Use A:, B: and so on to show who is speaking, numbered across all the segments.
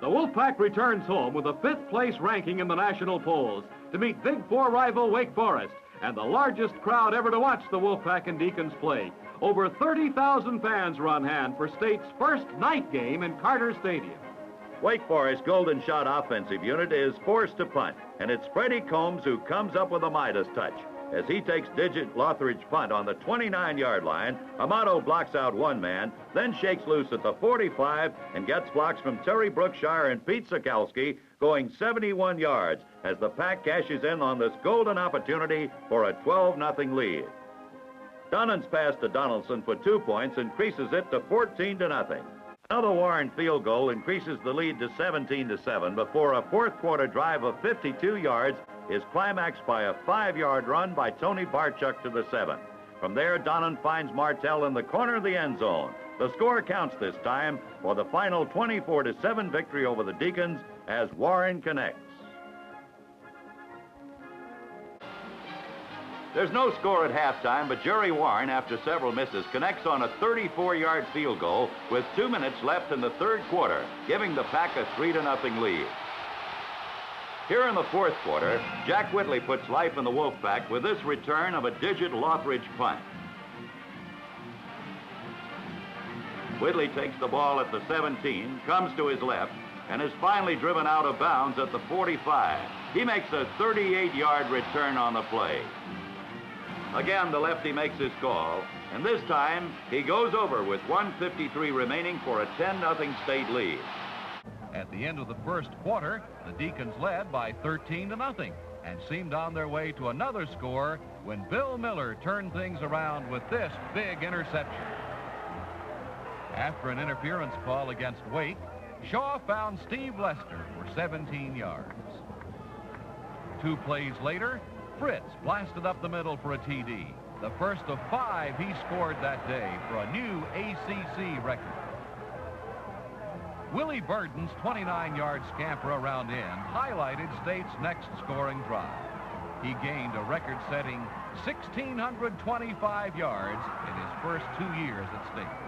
A: The Wolfpack returns home with a 5th place ranking in the national polls to meet Big Four rival Wake Forest and the largest crowd ever to watch the Wolfpack and Deacons play. Over 30,000 fans are on hand for State's first night game in Carter Stadium.
B: Wake Forest Golden Shot offensive unit is forced to punt, and it's Freddie Combs who comes up with a Midas touch. As he takes Digit Lothridge punt on the 29-yard line, Amato blocks out one man, then shakes loose at the 45 and gets blocks from Terry Brookshire and Pete Sokalski going 71 yards as the Pack cashes in on this golden opportunity for a 12-0 lead. Dunnan's pass to Donaldson for 2 points increases it to 14-0. Another Warren field goal increases the lead to 17-7 before a fourth-quarter drive of 52 yards is climaxed by a 5-yard run by Tony Barchuk to the 7. From there, Donnan finds Martell in the corner of the end zone. The score counts this time for the final 24-7 victory over the Deacons as Warren connects. There's no score at halftime, but Jerry Warren, after several misses, connects on a 34-yard field goal with 2 minutes left in the third quarter, giving the Pack a 3-0 lead. Here in the fourth quarter, Jack Whitley puts life in the Wolfpack with this return of a Digit Lothridge punt. Whitley takes the ball at the 17, comes to his left, and is finally driven out of bounds at the 45. He makes a 38-yard return on the play. Again, the lefty makes his call, and this time he goes over with 1:53 remaining for a 10-0 State lead.
C: At the end of the first quarter, the Deacons led by 13-0 and seemed on their way to another score when Bill Miller turned things around with this big interception. After an interference call against Wake, Shaw found Steve Lester for 17 yards. 2 plays later, Fritz blasted up the middle for a TD, the first of 5 he scored that day for a new ACC record. Willie Burden's 29-yard scamper around in highlighted State's next scoring drive. He gained a record-setting 1,625 yards in his first 2 years at State.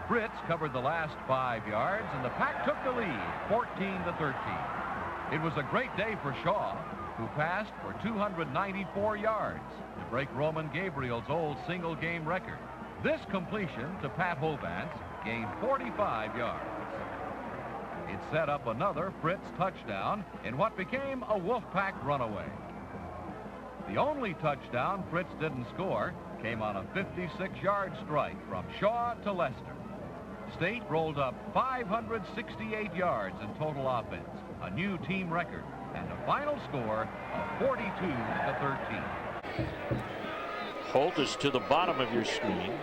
C: Fritz covered the last 5 yards, and the Pack took the lead, 14-13. It was a great day for Shaw, who passed for 294 yards to break Roman Gabriel's old single-game record. This completion to Pat Hovance gained 45 yards. It set up another Fritz touchdown in what became a Wolfpack runaway. The only touchdown Fritz didn't score came on a 56-yard strike from Shaw to Lester. State rolled up 568 yards in total offense, a new team record, and a final score of 42-13.
D: Holt is to the bottom of your screen.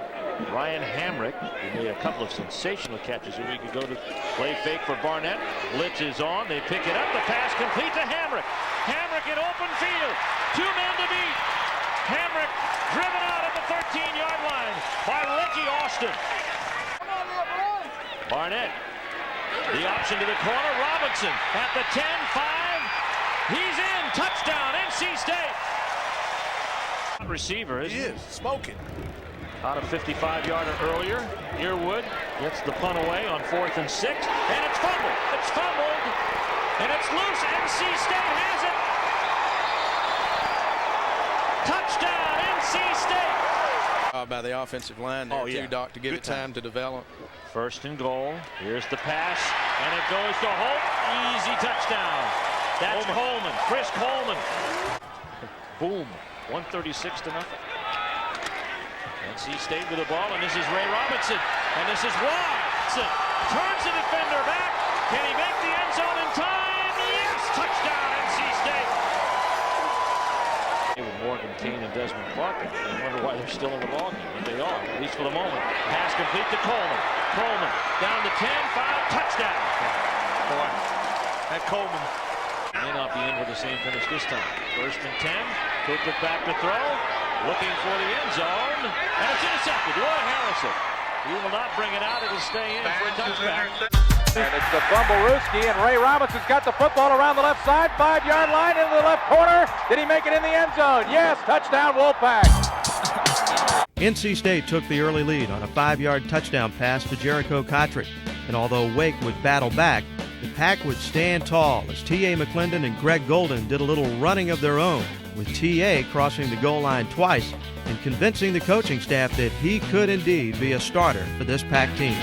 D: Ryan Hamrick, who made a couple of sensational catches a week ago, to play fake for Barnett. Blitz is on. They pick it up. The pass complete to Hamrick. Hamrick in open field. 2 men to beat. Hamrick driven out at the 13-yard line by Reggie Austin. Barnett. The option to the corner. Robinson at the 10-5. He's in. Touchdown, NC State. Receiver,
E: he is smoking.
D: Out a 55-yarder earlier. Earwood gets the punt away on 4th and 6, and it's fumbled. It's fumbled, and it's loose. NC State has it. Touchdown, NC State.
E: By the offensive line there, too, Doc, to give it time to develop. 1st and goal. Here's the pass, and it goes to Holt. Easy touchdown. That's Coleman. Chris Coleman. Boom. 136-0. NC State with the ball, and this is Ray Robinson, and this is Watson. Turns the defender back. Can he make the end zone in time? Yes! Touchdown, NC State. With Morgan Kane and Desmond Clark, I wonder why they're still in the ballgame, but they are, at least for the moment. Pass complete to Coleman. Coleman down to 10-5, touchdown. Boy, that Coleman may not be in with the same finish this time. 1st and 10. Cooper back to throw, looking for the end zone, and it's intercepted. Roy Harrison. He will not bring it out. It'll stay in for a touchback.
F: And it's the Fumblerooski, and Ray Robinson's got the football around the left side, 5-yard line into the left corner. Did he make it in the end zone? Yes, touchdown Wolfpack.
G: NC State took the early lead on a 5-yard touchdown pass to Jericho Kotrick, and although Wake would battle back, the Pack would stand tall as T.A. McClendon and Greg Golden did a little running of their own, with T.A. crossing the goal line twice and convincing the coaching staff that he could indeed be a starter for this Pack team.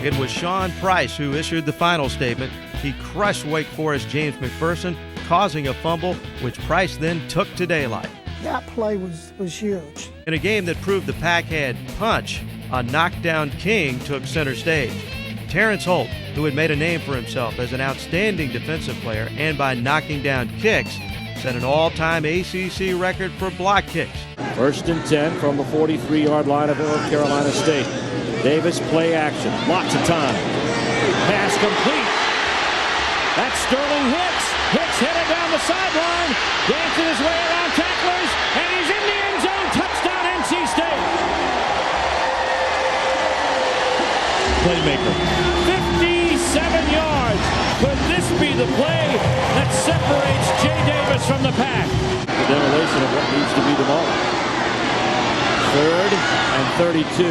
G: It was Sean Price who issued the final statement. He crushed Wake Forest James McPherson, causing a fumble, which Price then took to daylight.
H: That play was huge.
G: In a game that proved the Pack had punch, a knockdown king took center stage. Terrence Holt, who had made a name for himself as an outstanding defensive player and by knocking down kicks, set an all-time ACC record for block kicks.
I: 1st and 10 from the 43-yard line of North Carolina State. Davis play action, lots of time. Pass complete. That's Sterling Hicks. Hicks headed down the sideline, dancing his way around tacklers, and he's in the end zone. Touchdown, NC State. Playmaker. 57 yards. Could this be the play that separates Jay Davis from the Pack? The demolition of what needs to be demolished. 3rd and 32.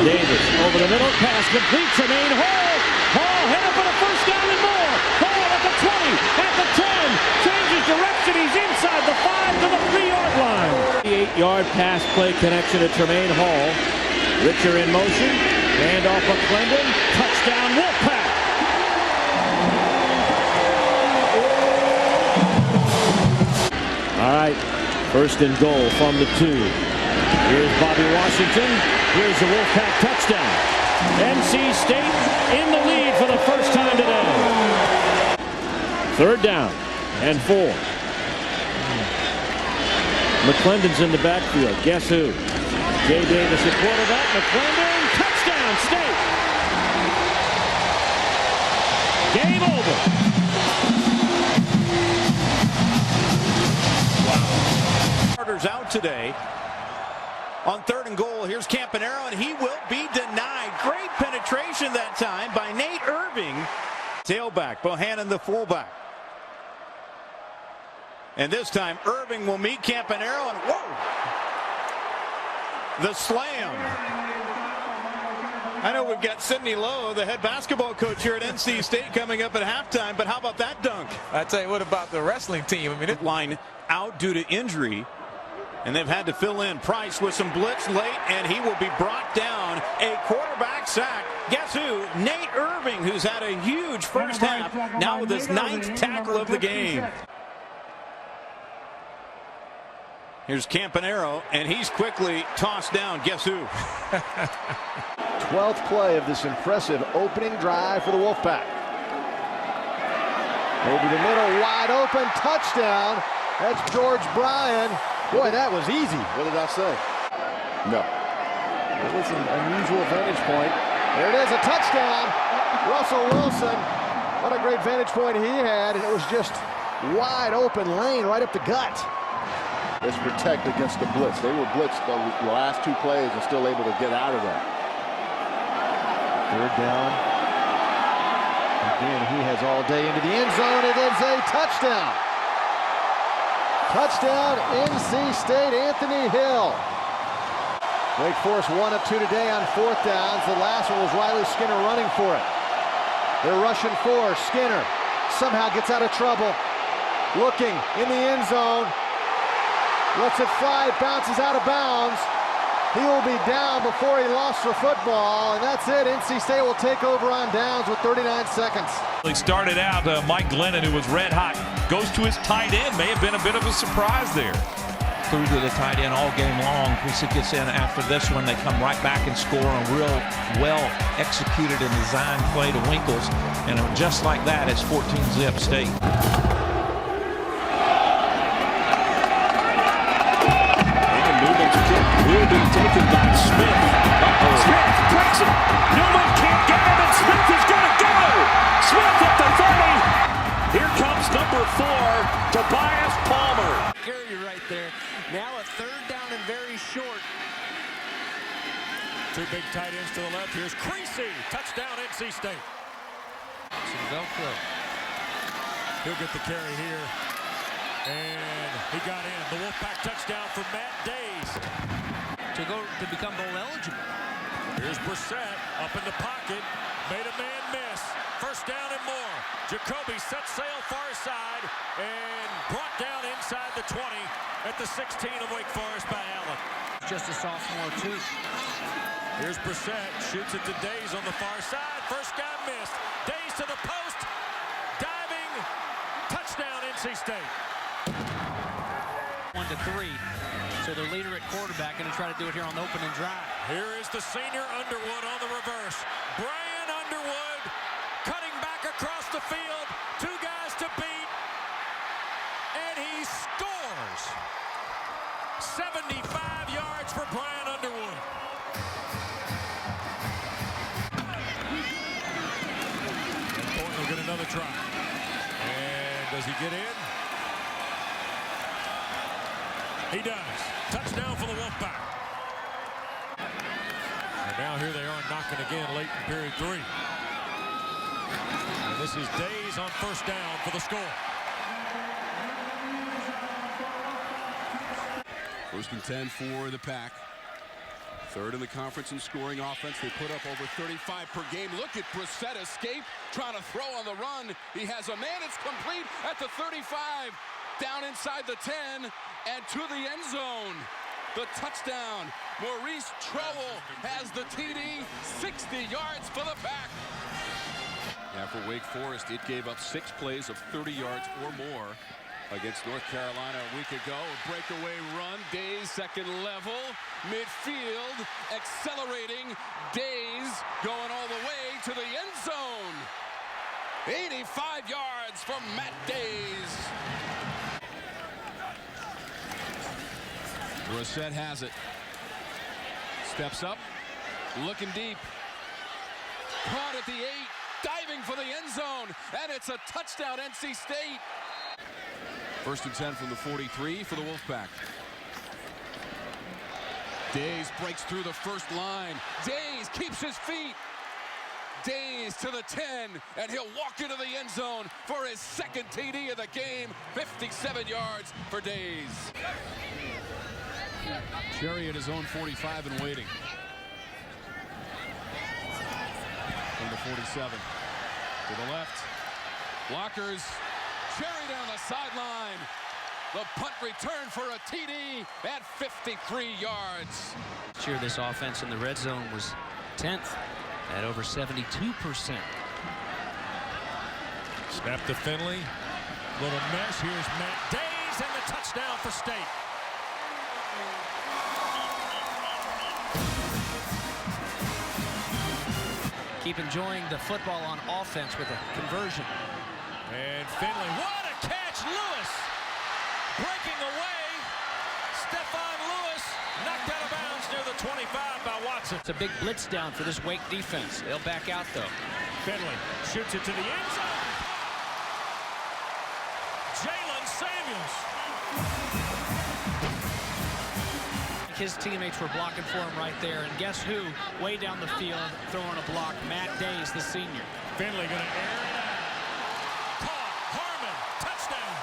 I: Davis over the middle, pass complete. Tremaine Hall. Hall headed for the first down and more. Hall at the 20, at the 10. Changes direction. He's inside the 5 to the 3-yard line. 8-yard pass play connection to Tremaine Hall. Richer in motion. Hand off McClendon. Touchdown Wolfpack. All right. 1st and goal from the 2. Here's Bobby Washington. Here's the Wolfpack touchdown. NC State in the lead for the first time today. 3rd down and 4. McClendon's in the backfield. Guess who? Jay Davis at quarterback. McClendon, touchdown State. Game over.
J: Starters out today. On 3rd and goal, here's Campanaro, and he will be denied. Great penetration that time by Nate Irving. Tailback, Bohannon the fullback. And this time, Irving will meet Campanaro, and whoa! The slam. I know we've got Sidney Lowe, the head basketball coach here at NC State, coming up at halftime, but how about that dunk?
K: I tell you, what about the wrestling team? I mean,
J: line out due to injury. And they've had to fill in Price with some blitz late, and he will be brought down. A quarterback sack. Guess who? Nate Irving, who's had a huge first half, now with his 9th tackle of the game. Here's Campanaro, and he's quickly tossed down. Guess who?
L: 12th play of this impressive opening drive for the Wolfpack. Over the middle, wide open, touchdown. That's George Bryan. Boy, that was easy. What did I say? No. It was an unusual vantage point. There it is, a touchdown. Russell Wilson. What a great vantage point he had, and it was just wide open lane right up the gut.
M: Let's protect against the blitz. They were blitzed the last 2 plays and still able to get out of that.
L: 3rd down. Again, he has all day into the end zone. It is a touchdown. Touchdown, NC State, Anthony Hill. Wake Forest 1 of 2 today on 4th downs. The last one was Riley Skinner running for it. They're rushing 4. Skinner somehow gets out of trouble. Looking in the end zone. Lets it fly, bounces out of bounds. He will be down before he lost the football, and that's it. NC State will take over on downs with 39 seconds.
N: He started out, Mike Glennon, who was red hot, goes to his tight end. May have been a bit of a surprise there.
O: Through to the tight end all game long. Pisa gets in after this one. They come right back and score a real well executed and designed play to Winkles. And just like that, it's 14-zip State.
I: Will be taken by Smith. Smith breaks it. Newman can't get him, and Smith is going to go. Smith at the 30. Here comes number 4, Tobias Palmer.
P: Carry right there. Now a 3rd down and very short.
Q: 2 big tight ends to the left. Here's Creasy. Touchdown, NC State. Some Velcro. He'll get the carry here. And he got in. The Wolfpack touchdown for Matt Days.
P: To become bowl eligible.
Q: Here's Brissett Up in the pocket, made a man miss. First down and more. Jacoby set sail far side and brought down inside the 20 at the 16 of Wake Forest by Allen.
P: Just a sophomore, too.
Q: Here's Brissett, shoots it to Days on the far side. First guy missed. Days to the post. Diving. Touchdown, NC State.
P: 1-3. So their leader at quarterback going to try to do it here on the opening drive.
Q: Here is the senior Underwood on the reverse. Brian Underwood cutting back across the field. 2 guys to beat. And he scores. 75 yards for Brian Underwood. And Thornton will get another try. And does he get in? He does. Touchdown for the Wolfpack. And now here they are knocking again late in period 3. And this is Days on first down for the score.
R: First and 10 for the Pack. Third in the conference in scoring offense. They put up over 35 per game. Look at Brissett escape, trying to throw on the run. He has a man. It's complete at the 35. Down inside the 10 and to the end zone. The touchdown. Maurice Trowell has the TD. 60 yards for the Pack. Yeah, for Wake Forest, it gave up 6 plays of 30 yards or more against North Carolina a week ago. A breakaway run. Days second level. Midfield accelerating. Days going all the way to the end zone. 85 yards from Matt Days. Brissett has it. Steps up. Looking deep. Caught at the 8. Diving for the end zone. And it's a touchdown, NC State. First and 10 from the 43 for the Wolfpack. Days breaks through the first line. Days keeps his feet. Days to the 10, and he'll walk into the end zone for his second TD of the game. 57 yards for Days. Cherry at his own 45 and waiting. From the 47 to the left. Blockers. Cherry down the sideline. The punt return for a TD at 53 yards.
P: Sure, this offense in the red zone was 10th at over 72%.
Q: Snap to Finley. Little mesh. Here's Matt Days and the touchdown for State.
P: Keep enjoying the football on offense with a conversion.
Q: And Finley, what a catch! Lewis breaking away. Stephon Lewis knocked out of bounds near the 25 by Watson.
P: It's a big blitz down for this Wake defense. They'll back out though.
Q: Finley shoots it to the end zone. Jalen Samuels.
P: His teammates were blocking for him right there, and guess who? Way down the field, throwing a block. Matt Days, the senior.
Q: Finley going to air it out. Caught. Harmon. Touchdown.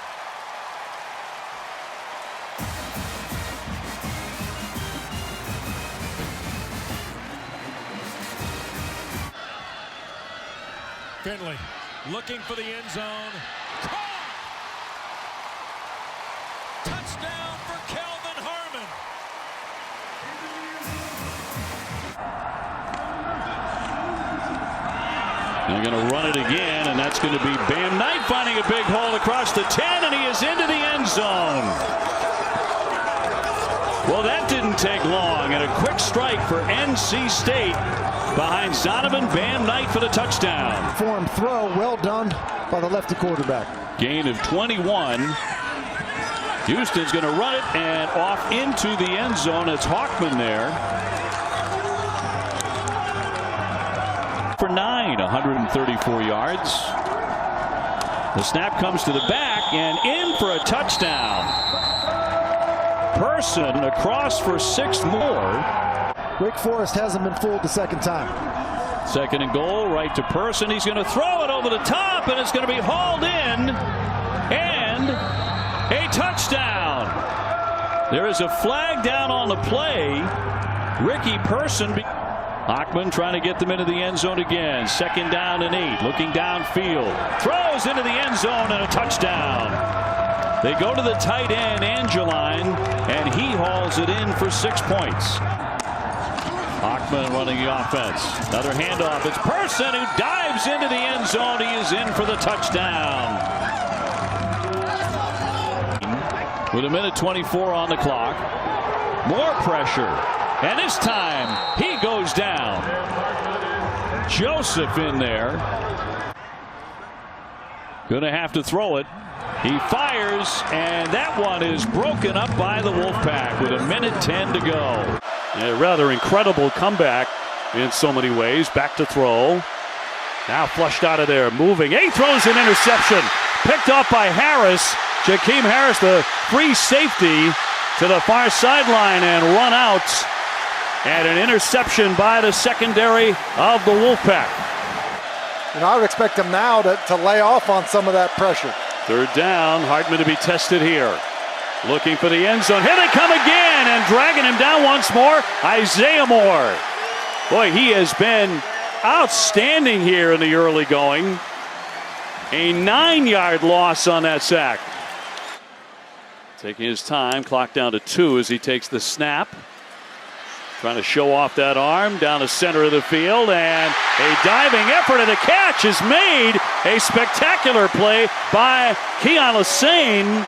Q: Finley looking for the end zone. Caught. Touchdown for Kelvin Harmon.
N: They're going to run it again, and that's going to be Bam Knight finding a big hole across the 10, and he is into the end zone. Well, that didn't take long, and a quick strike for NC State behind Zonovan Bam Knight for the touchdown.
L: Form throw, well done by the lefty quarterback.
N: Gain of 21. Houston's going to run it and off into the end zone. It's Hawkman there. For 9, 134 yards. The snap comes to the back and in for a touchdown. Person across for 6 more.
L: Wake Forest hasn't been fooled the second time.
N: Second and goal, right to Person. He's going to throw it over the top, and it's going to be hauled in. And a touchdown. There is a flag down on the play. Ricky Person. Hockman trying to get them into the end zone again. 2nd down and 8. Looking downfield. Throws into the end zone and a touchdown. They go to the tight end, Angeline, and he hauls it in for 6 points. Hockman running the offense. Another handoff. It's Person who dives into the end zone. He is in for the touchdown. With 1:24 on the clock. More pressure. And this time, he goes down. Joseph in there. Going to have to throw it. He fires, and that one is broken up by the Wolfpack with 1:10 to go. A rather incredible comeback in so many ways. Back to throw. Now flushed out of there, moving. He throws an interception. Picked up by Harris. Jakeem Harris, the free safety, to the far sideline and run out. And an interception by the secondary of the Wolfpack.
S: And I would expect them now to lay off on some of that pressure.
N: 3rd down, Hartman to be tested here. Looking for the end zone. Here they come again and dragging him down once more. Isaiah Moore. Boy, he has been outstanding here in the early going. A 9-yard loss on that sack. Taking his time, clock down to 2 as he takes the snap. Trying to show off that arm down the center of the field, and a diving effort and a catch is made. A spectacular play by Keon Lassane.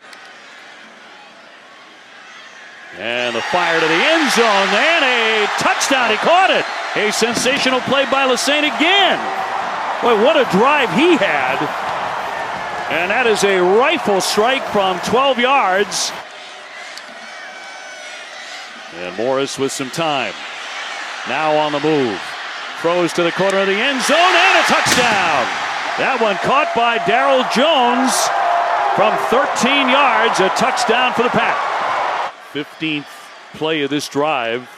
N: And the fire to the end zone, and a touchdown. He caught it. A sensational play by Lassane again. Boy, what a drive he had. And that is a rifle strike from 12 yards. And Morris with some time. Now on the move. Throws to the corner of the end zone and a touchdown. That one caught by Darryl Jones from 13 yards. A touchdown for the Pack. 15th play of this drive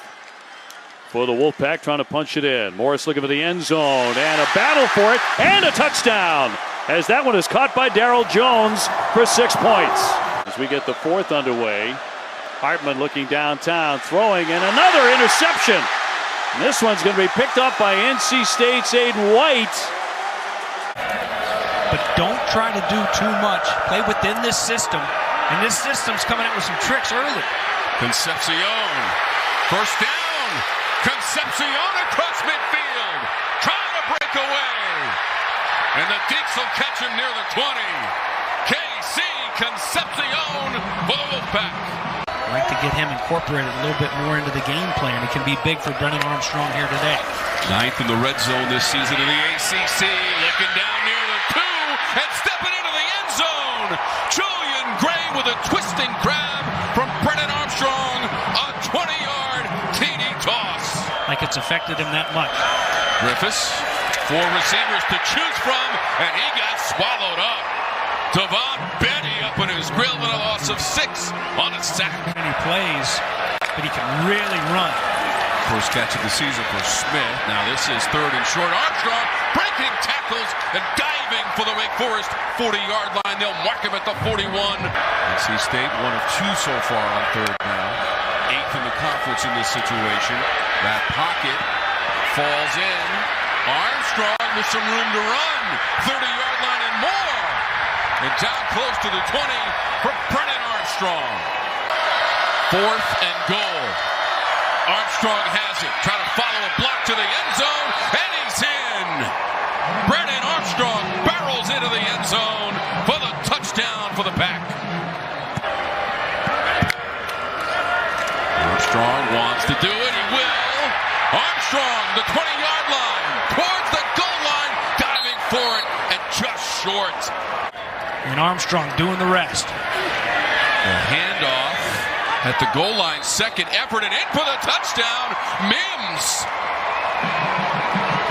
N: for the Wolfpack, trying to punch it in. Morris looking for the end zone and a battle for it and a touchdown. As that one is caught by Darryl Jones for 6 points. As we get the 4th underway. Hartman looking downtown, throwing, and another interception. And this one's going to be picked up by NC State's Aiden White.
P: But don't try to do too much. Play within this system. And this system's coming out with some tricks early.
R: Concepcion. 1st down. Concepcion across midfield. Trying to break away. And the Deeks will catch him near the 20. KC Concepcion for the Wolfpack.
P: I'd like to get him incorporated a little bit more into the game plan. It can be big for Brennan Armstrong here today.
R: 9th in the red zone this season in the ACC. Looking down near the 2 and stepping into the end zone. Julian Gray with a twisting grab from Brennan Armstrong. A 20-yard TD toss.
P: Like it's affected him that much.
R: Griffiths, 4 receivers to choose from, and he got swallowed up. Devon Benny up in his grill and a loss of 6 on a sack.
P: And he plays, but he can really run.
R: First catch of the season for Smith. Now this is 3rd and short. Armstrong breaking tackles and diving for the Wake Forest 40-yard line. They'll mark him at the 41. NC State 1 of 2 so far on 3rd down. 8th in the conference in this situation. That pocket falls in. Armstrong with some room to run. 30-yard line and more. And down close to the 20 for Brennan Armstrong. 4th and goal. Armstrong has it. Trying to follow a block to the end zone. And he's in. Brennan Armstrong barrels into the end zone for the touchdown for the Pack. Armstrong wants to do it. He will. Armstrong, the 20-yard line. Towards the goal line. Diving for it. And just short.
P: And Armstrong doing the rest.
R: The handoff at the goal line. 2nd effort and in for the touchdown. Mims.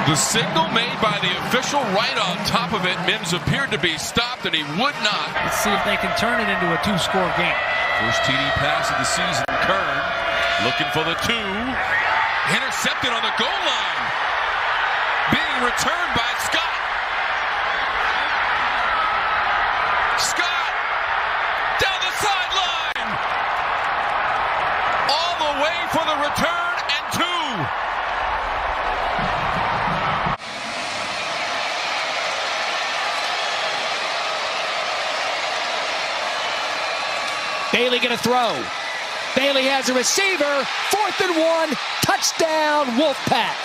R: The signal made by the official right on top of it. Mims appeared to be stopped and he would not.
P: Let's see if they can turn it into a 2-score game.
R: First TD pass of the season. Kern looking for the 2. Intercepted on the goal line. Being returned by Scott. Scott down the sideline. All the way for the return and 2.
P: Bailey going to throw. Bailey has a receiver. 4th and 1. Touchdown, Wolfpack.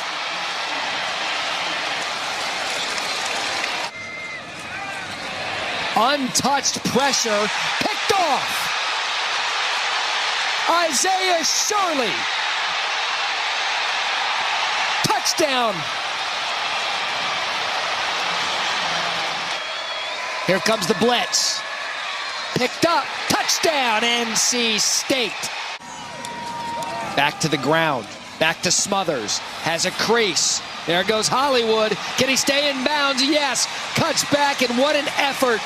P: Untouched pressure. Picked off. Isaiah Shirley. Touchdown. Here comes the blitz. Picked up. Touchdown, NC State. Back to the ground. Back to Smothers. Has a crease. There goes Hollywood. Can he stay in bounds? Yes. Cuts back, and what an effort.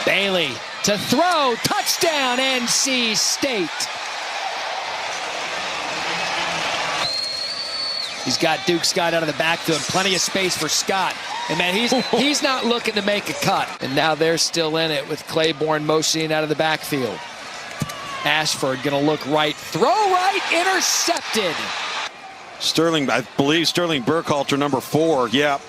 P: Bailey to throw. Touchdown, NC State. He's got Duke Scott out of the backfield. Plenty of space for Scott. And man, he's not looking to make a cut. And now they're still in it with Claiborne motioning out of the backfield. Ashford gonna look right. Throw right. Intercepted.
J: Sterling, I believe Sterling Burkhalter, number 4. Yeah.